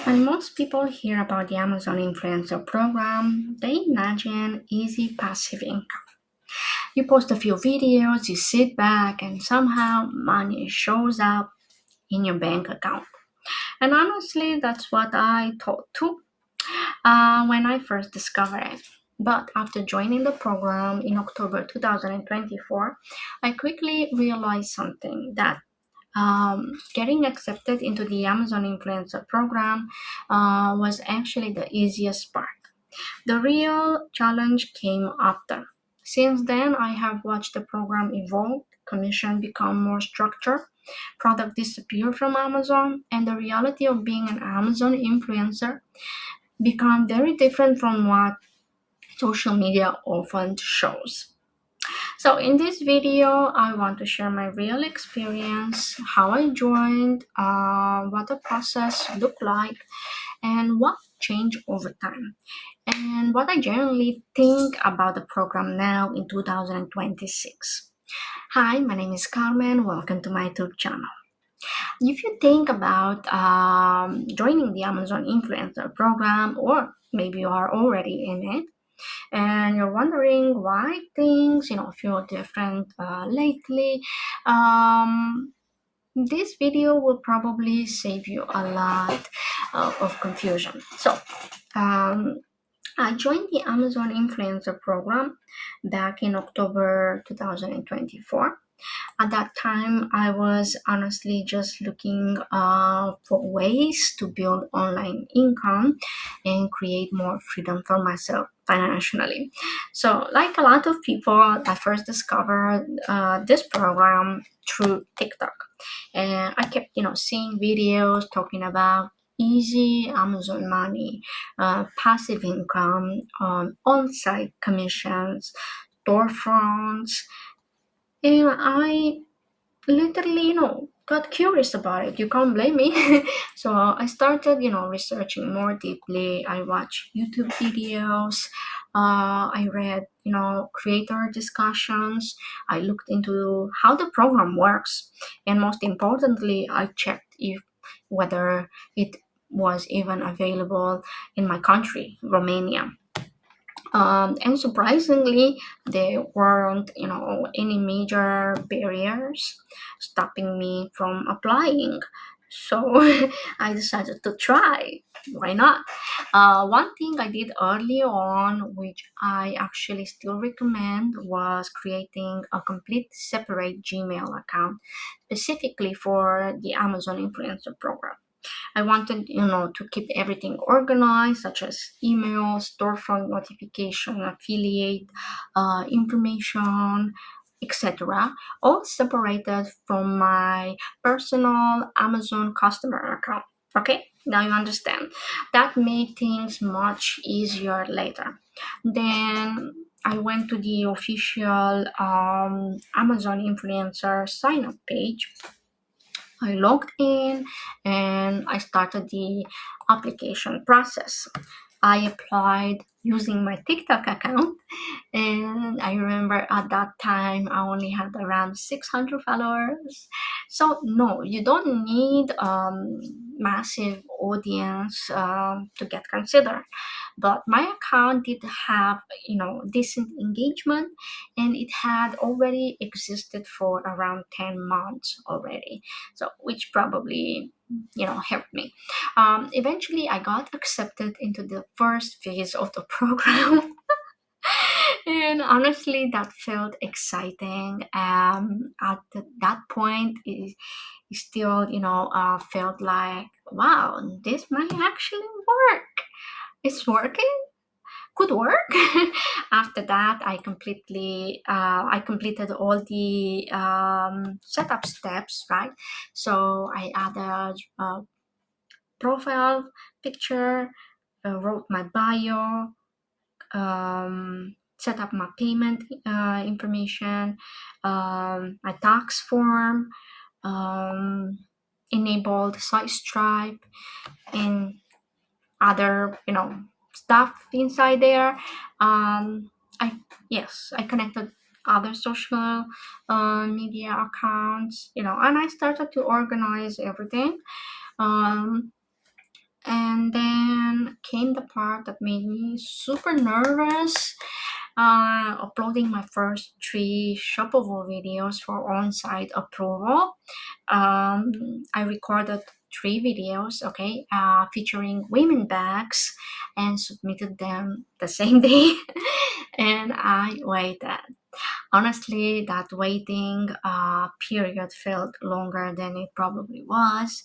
When most people hear about the Amazon Influencer Program, they imagine easy passive income. You post a few videos, you sit back, and somehow money shows up in your bank account. And honestly, that's what I thought too when I first discovered it. But after joining the program in October 2024, I quickly realized something that getting accepted into the Amazon Influencer Program was actually the easiest part. The real challenge came after. Since then, I have watched the program evolve, commission become more structured, product disappear from Amazon, and the reality of being an Amazon influencer become very different from what social media often shows. So in this video, I want to share my real experience, how I joined, what the process looked like, and what changed over time, and what I generally think about the program now in 2026. Hi, my name is Carmen. Welcome to my YouTube channel. If you think about joining the Amazon Influencer Program, or maybe you are already in it, and you're wondering why things feel different lately, this video will probably save you a lot of confusion. So um, I joined the Amazon Influencer Program back in October 2024. At that time, I was honestly just looking for ways to build online income and create more freedom for myself financially. So, like a lot of people, I first discovered this program through TikTok, and I kept, seeing videos talking about easy Amazon money, passive income, on-site commissions, storefronts, and I literally, got curious about it. You can't blame me. So I started, researching more deeply. I watched YouTube videos. I read, creator discussions. I looked into how the program works, and most importantly, I checked if whether it was even available in my country, Romania. And surprisingly, there weren't, any major barriers stopping me from applying. So I decided to try. Why not? One thing I did early on, which I actually still recommend, was creating a complete separate Gmail account specifically for the Amazon Influencer Program. I wanted, to keep everything organized, such as email, storefront notification, affiliate information, etc., all separated from my personal Amazon customer account. Okay, now you understand. That made things much easier later. Then I went to the official Amazon influencer sign up page. I logged in and I started the application process. I applied using my TikTok account, and I remember at that time I only had around 600 followers. So no, you don't need massive audience to get considered. But my account did have, decent engagement, and it had already existed for around 10 months already. So which probably helped me. Eventually I got accepted into the first phase of the program. And honestly, that felt exciting. At that point, it still, felt like, wow, this might actually work. It's working. Could work. After that, I completed all the setup steps, right? So I added a profile picture, wrote my bio, set up my payment information, my tax form, um, enabled site Stripe, and other stuff inside there. I Yes, I connected other social media accounts, and I started to organize everything. Um, and And then came the part that made me super nervous, uploading my first three shoppable videos for on-site approval. I recorded three videos, okay, featuring women bags, and submitted them the same day. And I waited. Honestly, that waiting period felt longer than it probably was,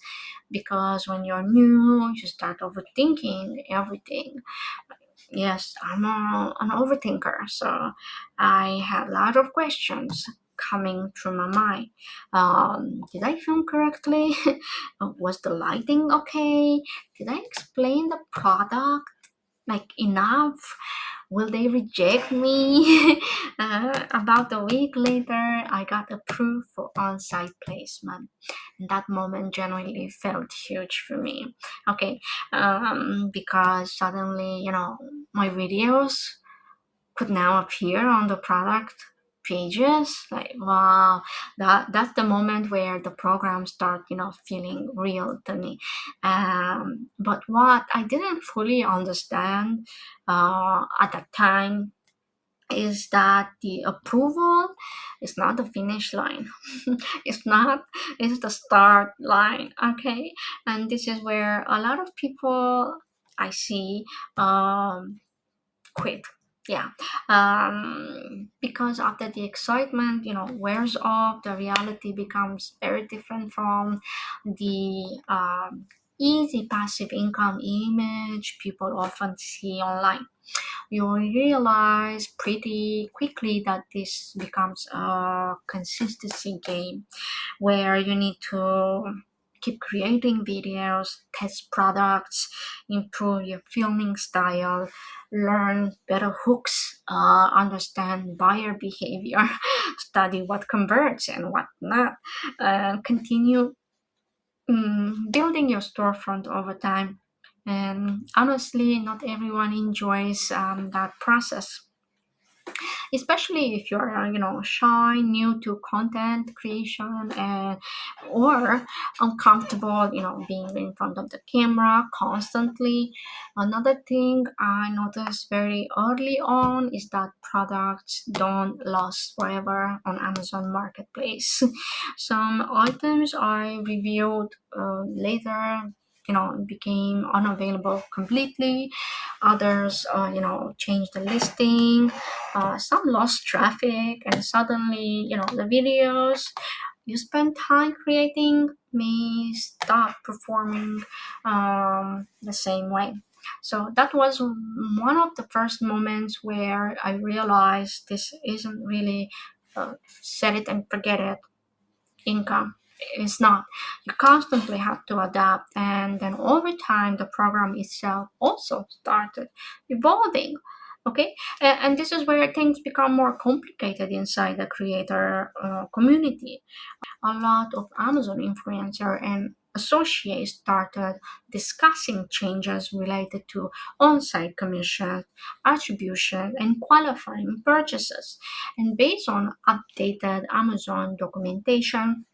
because when you're new, you start overthinking everything. Yes, an overthinker, so I had a lot of questions coming through my mind. Did I film correctly? Was the lighting okay? Did I explain the product like enough? Will they reject me? About a week later, I got approved for on-site placement. And that moment genuinely felt huge for me. Okay, because suddenly, my videos could now appear on the product pages. Like, wow, that's the moment where the program start feeling real to me. But what I didn't fully understand at that time is that the approval is not the finish line. It's the start line. Okay, and this is where a lot of people I see quit. Yeah, because after the excitement wears off, the reality becomes very different from the easy passive income image people often see online. You realize pretty quickly that this becomes a consistency game, where you need to keep creating videos, test products, improve your filming style, learn better hooks, understand buyer behavior, study what converts and what not, continue building your storefront over time. And honestly, not everyone enjoys that process, especially if you're shy, new to content creation, and or uncomfortable being in front of the camera constantly. Another thing I noticed very early on is that products don't last forever on Amazon Marketplace. Some items I reviewed later became unavailable completely. Others changed the listing. Some lost traffic, and suddenly the videos you spend time creating may stop performing the same way. So that was one of the first moments where I realized this isn't really set it and forget it income. It's not. You constantly have to adapt, and then over time the program itself also started evolving. Okay, and this is where things become more complicated inside the creator community. A lot of Amazon influencer and associates started discussing changes related to on-site commission, attribution, and qualifying purchases. And based on updated Amazon documentation,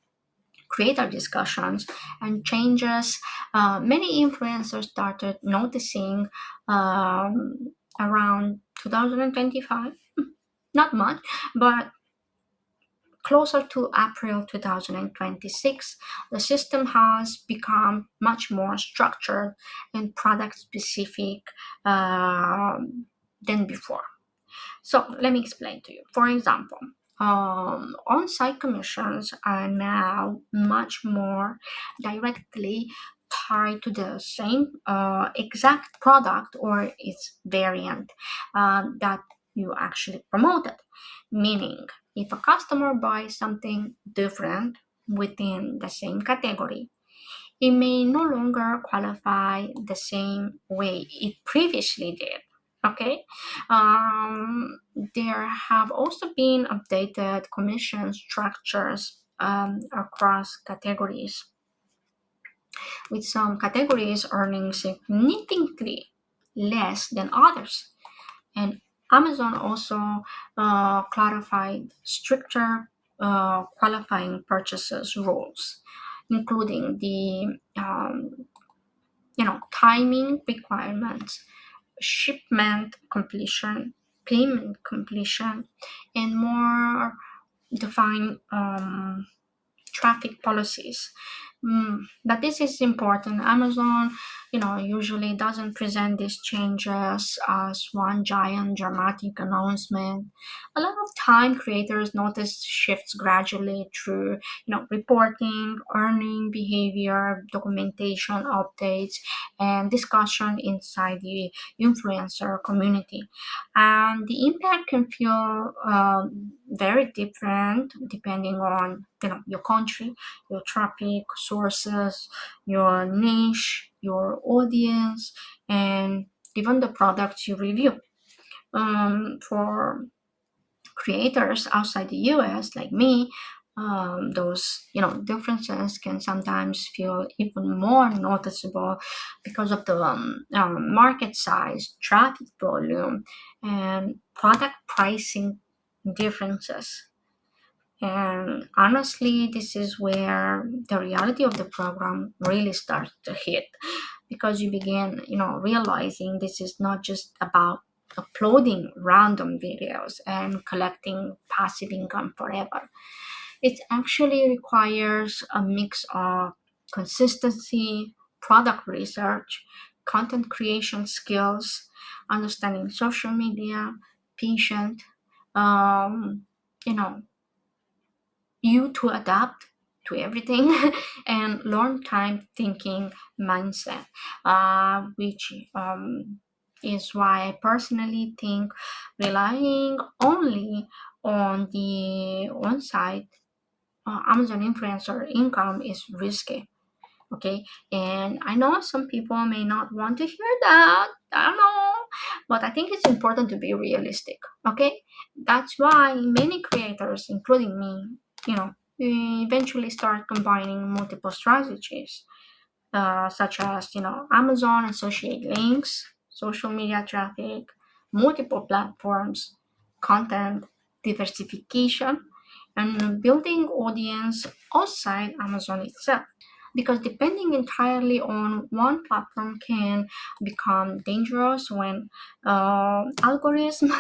creator discussions, and changes, many influencers started noticing around 2025. Not much, but closer to April 2026, the system has become much more structured and product specific than before. So let me explain to you. For example, on-site commissions are now much more directly tied to the same exact product or its variant that you actually promoted. Meaning, if a customer buys something different within the same category, it may no longer qualify the same way it previously did. Okay, there have also been updated commission structures across categories, with some categories earning significantly less than others. And Amazon also clarified stricter qualifying purchases rules, including the timing requirements, shipment completion, payment completion, and more defined traffic policies. But this is important. Amazon, usually doesn't present these changes as one giant dramatic announcement. A lot of time creators notice shifts gradually through, reporting, earning behavior, documentation updates, and discussion inside the influencer community. And the impact can feel very different depending on your country, your traffic sources, your niche, your audience, and even the products you review. For creators outside the US like me, those differences can sometimes feel even more noticeable because of the market size, traffic volume, and product pricing differences. And honestly, this is where the reality of the program really starts to hit, because you begin, realizing this is not just about uploading random videos and collecting passive income forever. It actually requires a mix of consistency, product research, content creation skills, understanding social media, patient, um, you know, you to adapt to everything and long time thinking mindset, which is why I personally think relying only on the on-site Amazon influencer income is risky. Okay, and I know some people may not want to hear that. I don't know, but I think it's important to be realistic. Okay, that's why many creators, including me, you know, eventually start combining multiple strategies, such as Amazon associate links, social media traffic, multiple platforms, content diversification, and building audience outside Amazon itself, because depending entirely on one platform can become dangerous when algorithm,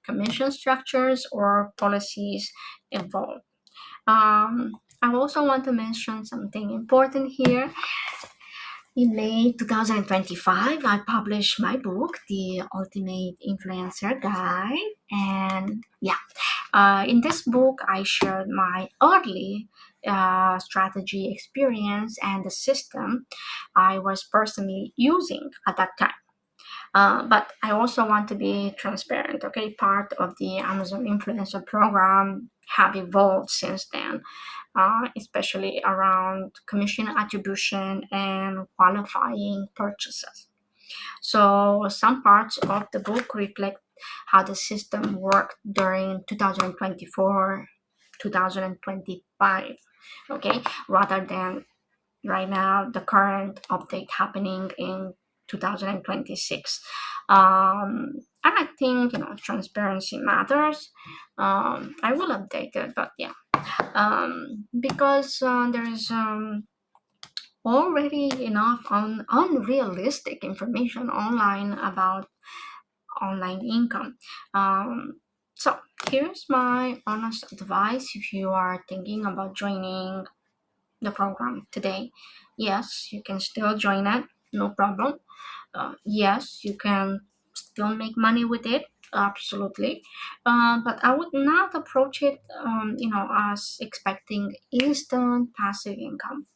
commission structures, or policies evolve. I also want to mention something important here. In May 2025, I published my book, The Ultimate Influencer Guide. And yeah, in this book, I shared my early strategy experience and the system I was personally using at that time. But I also want to be transparent. Okay, part of the Amazon influencer program have evolved since then, especially around commission attribution and qualifying purchases. So some parts of the book reflect how the system worked during 2024, 2025. Okay, rather than right now the current update happening in 2026. And I think transparency matters. I will update it, but yeah, because there is already enough unrealistic information online about online income. So here's my honest advice if you are thinking about joining the program today. Yes, you can still join it, no problem. Yes, you can still make money with it, absolutely. But I would not approach it, as expecting instant passive income.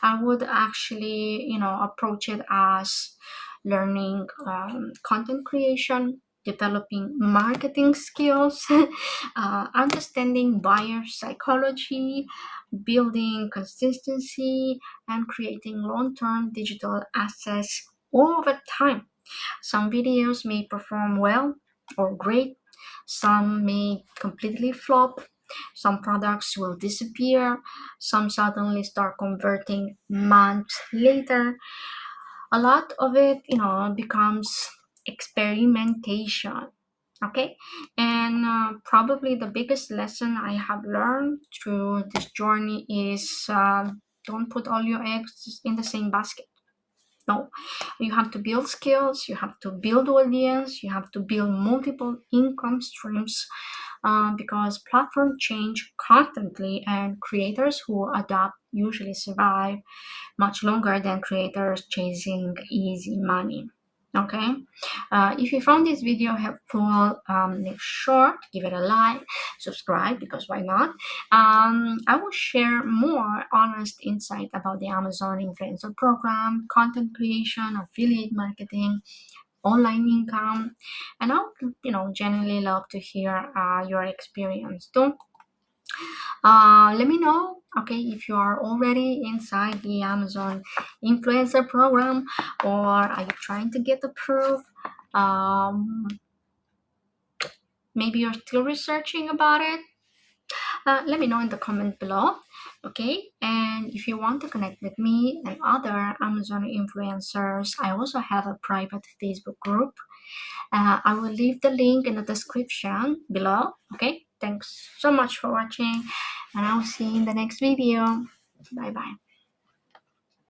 I would actually, approach it as learning content creation, developing marketing skills, understanding buyer psychology, building consistency, and creating long term digital assets over time. Some videos may perform well or great, some may completely flop, some products will disappear, some suddenly start converting months later. A lot of it, becomes experimentation. Okay, and probably the biggest lesson I have learned through this journey is don't put all your eggs in the same basket. No, You have to build skills, you have to build audience, you have to build multiple income streams, because platforms change constantly, and creators who adapt usually survive much longer than creators chasing easy money. Okay, if you found this video helpful, make sure to give it a like, subscribe, because why not. I will share more honest insight about the Amazon influencer program, content creation, affiliate marketing, online income, and I would, genuinely love to hear your experience too. Let me know, okay, if you are already inside the Amazon influencer program, or are you trying to get approved. Maybe you're still researching about it. Let me know in the comment below. Okay, and if you want to connect with me and other Amazon influencers, I also have a private Facebook group. I will leave the link in the description below. Okay, thanks so much for watching, and I will see you in the next video. Bye bye.